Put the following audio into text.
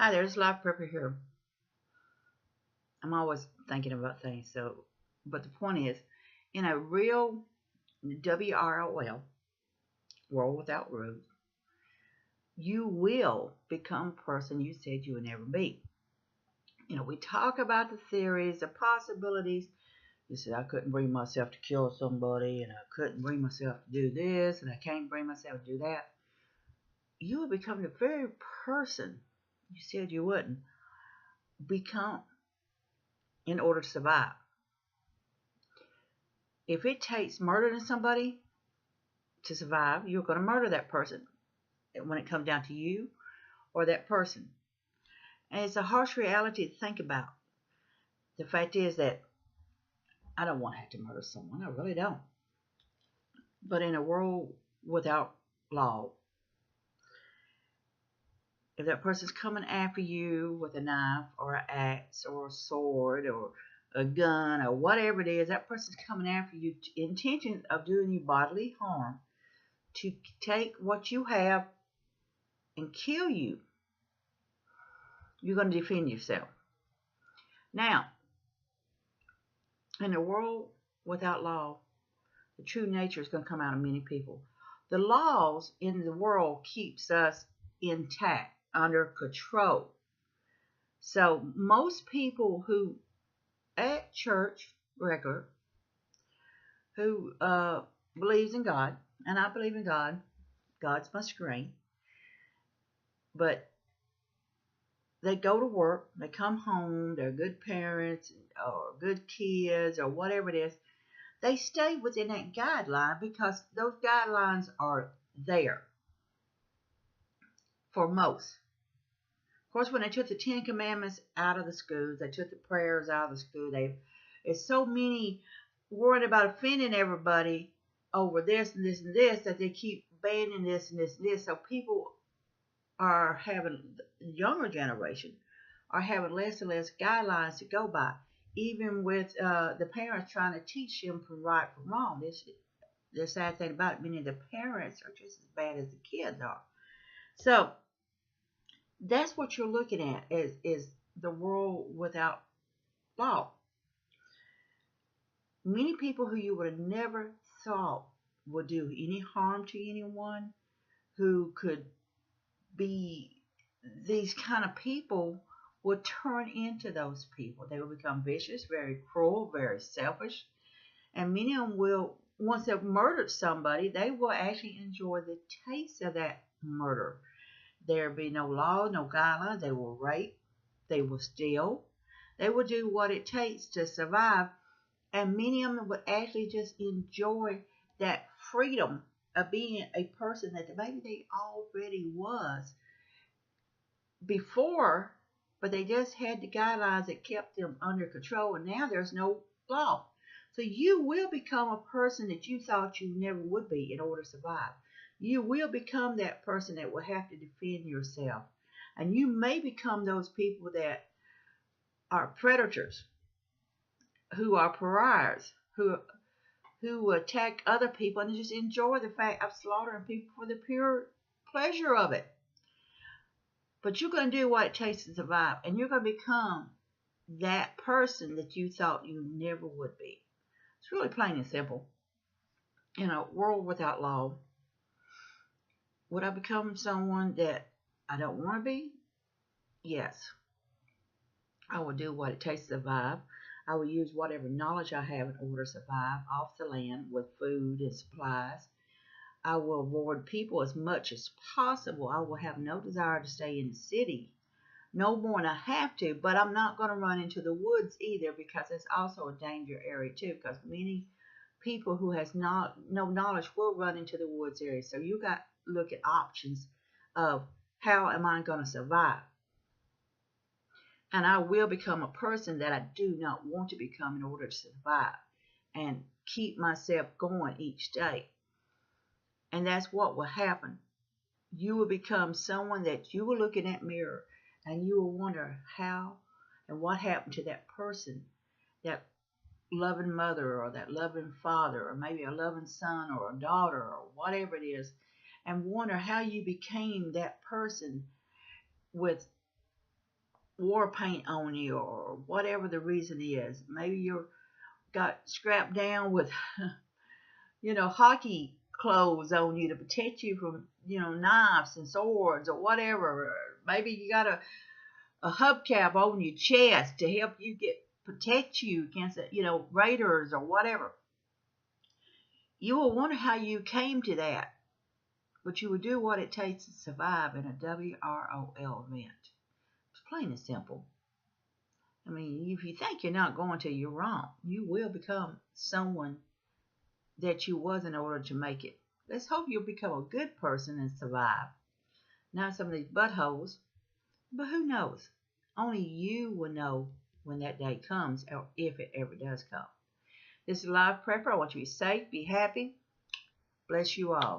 Hi, there's Life Prepper here. I'm always thinking about things, but the point is, in a real WROL, world without rules, you will become a person you said you would never be. We talk about the theories, the possibilities. You said, I couldn't bring myself to kill somebody, and I couldn't bring myself to do this, and I can't bring myself to do that. You will become the very person you said you wouldn't become in order to survive. If it takes murdering somebody to survive, you're going to murder that person when it comes down to you or that person. And it's a harsh reality to think about. The fact is that I don't want to have to murder someone. I really don't. But in a world without law, if that person's coming after you with a knife or an axe or a sword or a gun or whatever it is, that person's coming after you, intention of doing you bodily harm, to take what you have and kill you, you're going to defend yourself. Now, in a world without law, the true nature is going to come out of many people. The laws in the world keeps us intact, under control. So most people who at church regular, who believes in God, and I believe in God, God's my screen, but they go to work, they come home, they're good parents or good kids or whatever it is. They stay within that guideline because those guidelines are there for most. Of course, when they took the Ten Commandments out of the schools, they took the prayers out of the school. There's so many worried about offending everybody over this and this and this that they keep banning this and this and this. So people are having, the younger generation are having less and less guidelines to go by, even with the parents trying to teach them from right from wrong. The sad thing about it, many of the parents are just as bad as the kids are. So that's what you're looking at is the world without law. Many people who you would have never thought would do any harm to anyone, who could be these kind of people, would turn into those people. They will become vicious, very cruel, very selfish. And many of them will, once they've murdered somebody, they will actually enjoy the taste of that murder. There will be no law, no guidelines. They will rape. They will steal. They will do what it takes to survive. And many of them would actually just enjoy that freedom of being a person that maybe they already was before, but they just had the guidelines that kept them under control, and now there's no law. So you will become a person that you thought you never would be in order to survive. You will become that person that will have to defend yourself. And you may become those people that are predators, who are pariahs, who attack other people and just enjoy the fact of slaughtering people for the pure pleasure of it. But you're going to do what it takes to survive, and you're going to become that person that you thought you never would be. It's really plain and simple. In a world without law, would I become someone that I don't want to be? Yes. I will do what it takes to survive. I will use whatever knowledge I have in order to survive off the land with food and supplies. I will avoid people as much as possible. I will have no desire to stay in the city, no more than I have to, but I'm not going to run into the woods either, because it's also a danger area too, because many people who has no knowledge will run into the woods area. So you got to look at options of how am I going to survive. And I will become a person that I do not want to become in order to survive and keep myself going each day. And that's what will happen. You will become someone that you will look in that mirror and you will wonder how and what happened to that person, that loving mother or that loving father or maybe a loving son or a daughter or whatever it is, and wonder how you became that person with war paint on you or whatever the reason is. Maybe you got strapped down with, hockey clothes on you to protect you from, knives and swords or whatever. Or maybe you got a hubcap on your chest to help you protect you against, raiders or whatever. You will wonder how you came to that, but you will do what it takes to survive in a WROL event. It's plain and simple. I mean, if you think you're not going to, you're wrong. You will become someone that you was in order to make it. Let's hope you'll become a good person and survive. Not some of these buttholes, but who knows? Only you will know when that day comes, or if it ever does come. This is Live Prepper. I want you to be safe, be happy. Bless you all.